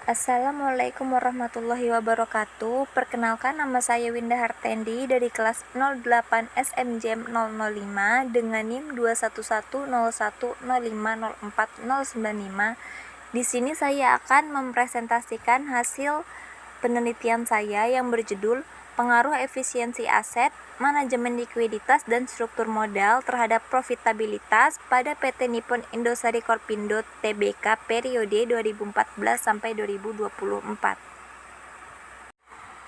Assalamualaikum warahmatullahi wabarakatuh. Perkenalkan, nama saya Winda Hartendi dari kelas 08 SMJM 005 dengan NIM 21101050495. Di sini saya akan mempresentasikan hasil penelitian saya yang berjudul Pengaruh Efisiensi Aset, Manajemen Likuiditas dan Struktur Modal terhadap Profitabilitas pada PT Nippon Indosari Korpindo Tbk periode 2014 sampai 2024.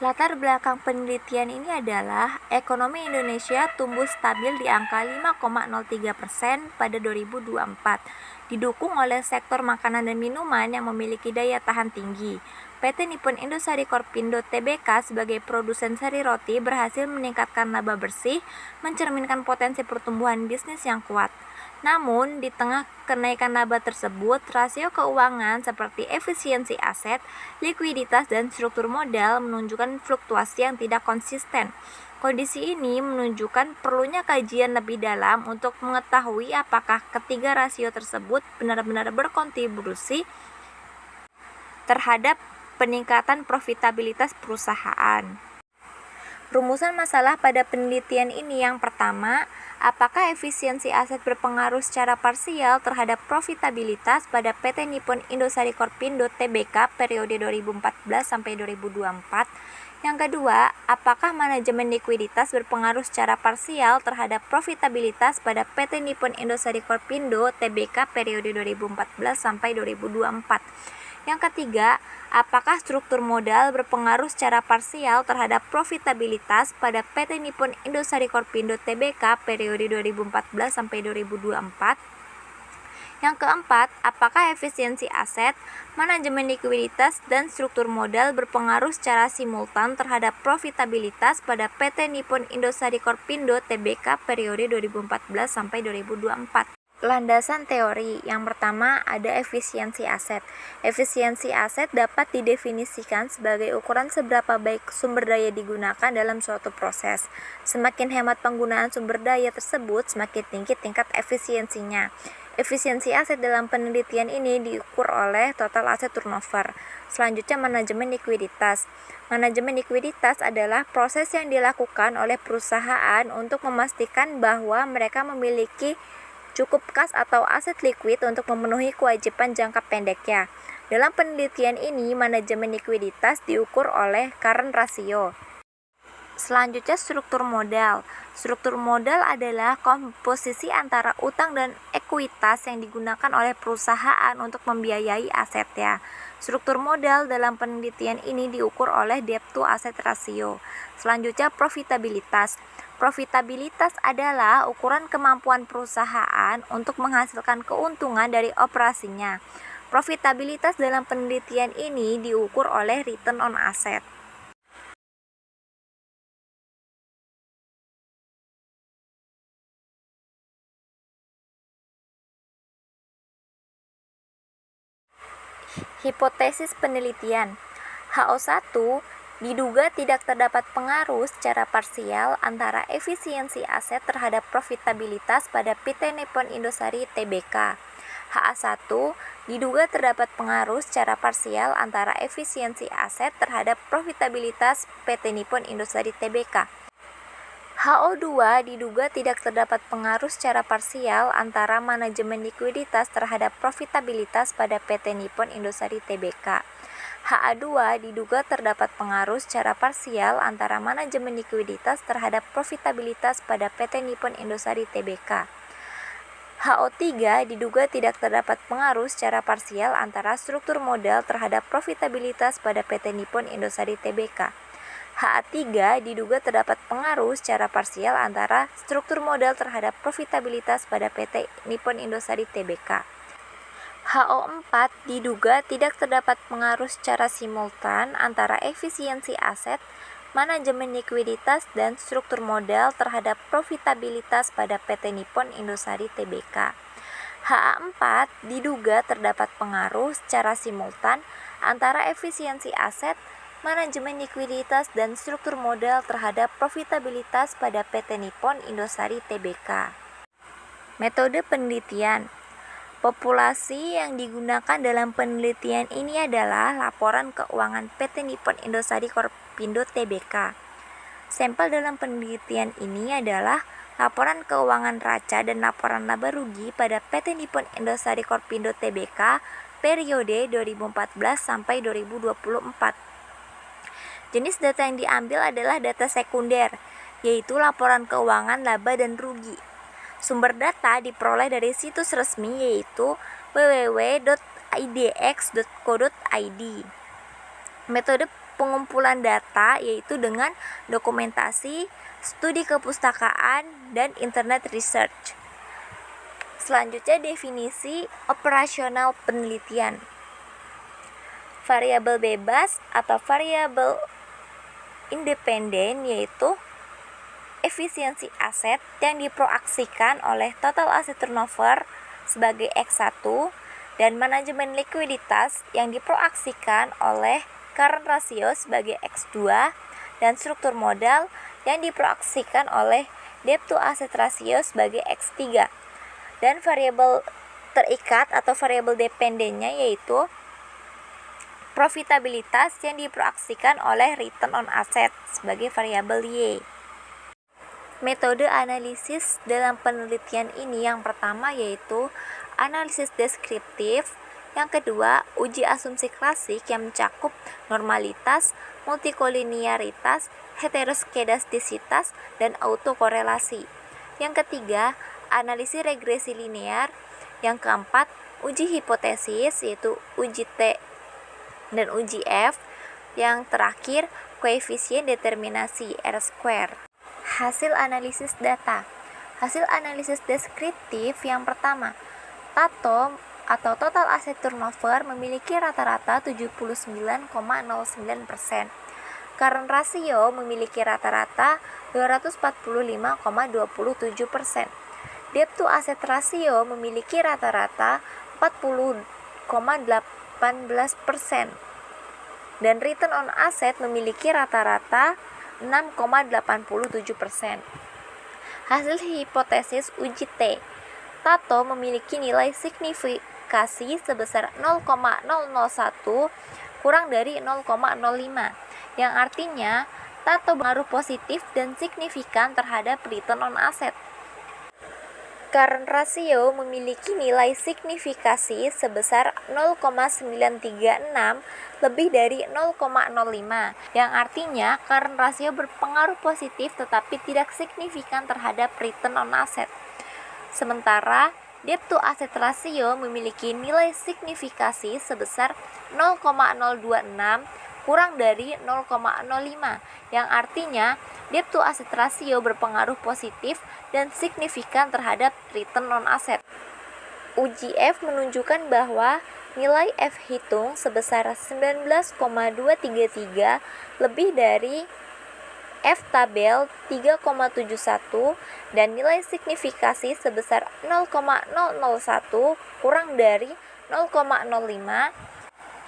Latar belakang penelitian ini adalah ekonomi Indonesia tumbuh stabil di angka 5,03% pada 2024, didukung oleh sektor makanan dan minuman yang memiliki daya tahan tinggi. PT Nippon Indosari Korpindo Tbk sebagai produsen seri roti berhasil meningkatkan laba bersih, mencerminkan potensi pertumbuhan bisnis yang kuat. Namun, di tengah kenaikan laba tersebut, rasio keuangan seperti efisiensi aset, likuiditas, dan struktur modal menunjukkan fluktuasi yang tidak konsisten. Kondisi ini menunjukkan perlunya kajian lebih dalam untuk mengetahui apakah ketiga rasio tersebut benar-benar berkontribusi terhadap peningkatan profitabilitas perusahaan. Rumusan masalah pada penelitian ini yang pertama, apakah efisiensi aset berpengaruh secara parsial terhadap profitabilitas pada PT Nippon Indosari Korpindo Tbk periode 2014 sampai 2024? Yang kedua, apakah manajemen likuiditas berpengaruh secara parsial terhadap profitabilitas pada PT Nippon Indosari Korpindo Tbk periode 2014 sampai 2024? Yang ketiga, apakah struktur modal berpengaruh secara parsial terhadap profitabilitas pada PT Nippon Indosari Korpindo Tbk periode 2014 sampai 2024? Yang keempat, apakah efisiensi aset, manajemen likuiditas, dan struktur modal berpengaruh secara simultan terhadap profitabilitas pada PT Nippon Indosari Korpindo Tbk periode 2014 sampai 2024? Landasan teori. Yang pertama, ada efisiensi aset. Efisiensi aset dapat didefinisikan sebagai ukuran seberapa baik sumber daya digunakan dalam suatu proses. Semakin hemat penggunaan sumber daya tersebut, semakin tinggi tingkat efisiensinya. Efisiensi aset dalam penelitian ini diukur oleh total aset turnover. Selanjutnya, manajemen likuiditas. Manajemen likuiditas adalah proses yang dilakukan oleh perusahaan untuk memastikan bahwa mereka memiliki cukup kas atau aset likuid untuk memenuhi kewajiban jangka pendeknya. Dalam penelitian ini, manajemen likuiditas diukur oleh current ratio. Selanjutnya, struktur modal. Struktur modal adalah komposisi antara utang dan ekuitas yang digunakan oleh perusahaan untuk membiayai asetnya. Struktur modal dalam penelitian ini diukur oleh debt to asset ratio. Selanjutnya, profitabilitas. Profitabilitas adalah ukuran kemampuan perusahaan untuk menghasilkan keuntungan dari operasinya. Profitabilitas dalam penelitian ini diukur oleh return on asset. Hipotesis penelitian. HO1 diduga tidak terdapat pengaruh secara parsial antara efisiensi aset terhadap profitabilitas pada PT Nippon Indosari Tbk. HA1 diduga terdapat pengaruh secara parsial antara efisiensi aset terhadap profitabilitas PT Nippon Indosari Tbk. HO2 diduga tidak terdapat pengaruh secara parsial antara manajemen likuiditas terhadap profitabilitas pada PT Nippon Indosari Tbk. HA2 diduga terdapat pengaruh secara parsial antara manajemen likuiditas terhadap profitabilitas pada PT Nippon Indosari Tbk. HO3 diduga tidak terdapat pengaruh secara parsial antara struktur modal terhadap profitabilitas pada PT Nippon Indosari Tbk. HA3 diduga terdapat pengaruh secara parsial antara struktur modal terhadap profitabilitas pada PT Nippon Indosari Tbk. HO4 diduga tidak terdapat pengaruh secara simultan antara efisiensi aset, manajemen likuiditas, dan struktur modal terhadap profitabilitas pada PT Nippon Indosari Tbk. HA4 diduga terdapat pengaruh secara simultan antara efisiensi aset, manajemen likuiditas, dan struktur modal terhadap profitabilitas pada PT Nippon Indosari Tbk. Metode penelitian. Populasi yang digunakan dalam penelitian ini adalah laporan keuangan PT Nippon Indosari Korpindo Tbk. Sampel dalam penelitian ini adalah laporan keuangan raca dan laporan laba rugi pada PT Nippon Indosari Korpindo Tbk periode 2014 sampai 2024. Jenis data yang diambil adalah data sekunder, yaitu laporan keuangan laba dan rugi. Sumber data diperoleh dari situs resmi yaitu www.idx.co.id. Metode pengumpulan data yaitu dengan dokumentasi, studi kepustakaan, dan internet research. Selanjutnya definisi operasional penelitian. Variabel bebas atau variabel independen yaitu efisiensi aset yang diproaksikan oleh total asset turnover sebagai X1 dan manajemen likuiditas yang diproaksikan oleh current ratio sebagai X2 dan struktur modal yang diproaksikan oleh debt to asset ratio sebagai X3. Dan variabel terikat atau variabel dependennya yaitu profitabilitas yang diproaksikan oleh return on asset sebagai variabel Y. Metode analisis dalam penelitian ini yang pertama yaitu analisis deskriptif, yang kedua uji asumsi klasik yang mencakup normalitas, multikoliniaritas, heteroskedastisitas, dan autokorelasi. Yang ketiga analisis regresi linear, yang keempat uji hipotesis yaitu uji T dan uji F, yang terakhir koefisien determinasi R². Hasil analisis data. Hasil analisis deskriptif yang pertama, TATO atau total asset turnover memiliki rata-rata 79,09%. Current ratio memiliki rata-rata 245,27%. Debt to asset ratio memiliki rata-rata 40,18%. Dan return on asset memiliki rata-rata 6,87%. Hasil hipotesis uji T. TATO memiliki nilai signifikasi sebesar 0,001 kurang dari 0,05, yang artinya TATO berpengaruh positif dan signifikan terhadap return on asset. Current ratio memiliki nilai signifikasi sebesar 0,936 lebih dari 0,05, yang artinya current ratio berpengaruh positif tetapi tidak signifikan terhadap return on asset. Sementara debt to asset ratio memiliki nilai signifikasi sebesar 0,026 kurang dari 0,05, yang artinya debt to asset ratio berpengaruh positif dan signifikan terhadap return on asset. Uji F menunjukkan bahwa nilai F hitung sebesar 19,233 lebih dari F tabel 3,71 dan nilai signifikasi sebesar 0,001 kurang dari 0,05,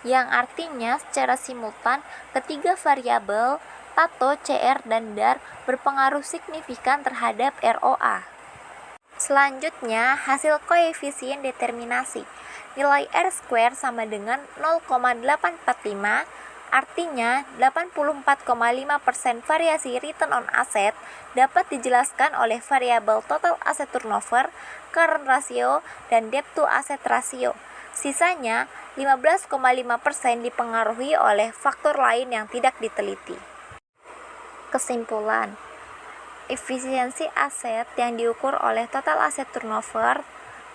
yang artinya secara simultan ketiga variabel TATO, CR, dan DAR berpengaruh signifikan terhadap ROA. Selanjutnya, hasil koefisien determinasi. Nilai R² sama dengan 0,845, artinya 84,5% variasi return on asset dapat dijelaskan oleh variabel total asset turnover, current ratio, dan debt to asset ratio. Sisanya 15,5% dipengaruhi oleh faktor lain yang tidak diteliti. Kesimpulan, efisiensi aset yang diukur oleh total asset turnover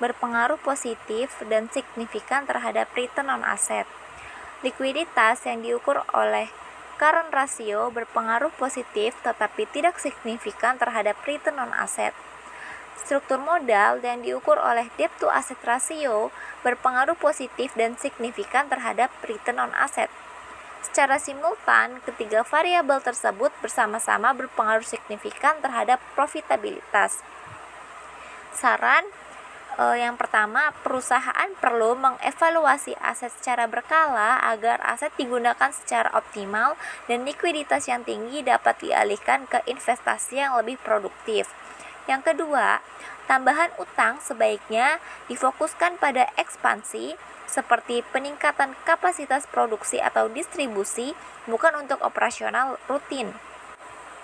berpengaruh positif dan signifikan terhadap return on asset. Likuiditas yang diukur oleh current ratio berpengaruh positif tetapi tidak signifikan terhadap return on asset. Struktur modal yang diukur oleh debt to asset ratio berpengaruh positif dan signifikan terhadap return on asset. Secara simultan, ketiga variabel tersebut bersama-sama berpengaruh signifikan terhadap profitabilitas. Saran yang pertama, perusahaan perlu mengevaluasi aset secara berkala agar aset digunakan secara optimal dan likuiditas yang tinggi dapat dialihkan ke investasi yang lebih produktif. Yang kedua, tambahan utang sebaiknya difokuskan pada ekspansi seperti peningkatan kapasitas produksi atau distribusi, bukan untuk operasional rutin.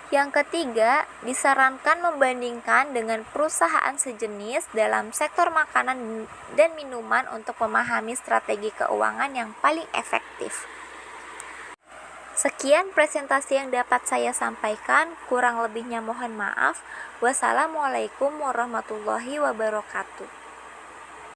Yang ketiga, disarankan membandingkan dengan perusahaan sejenis dalam sektor makanan dan minuman untuk memahami strategi keuangan yang paling efektif. Sekian presentasi yang dapat saya sampaikan, kurang lebihnya mohon maaf. Wassalamualaikum warahmatullahi wabarakatuh.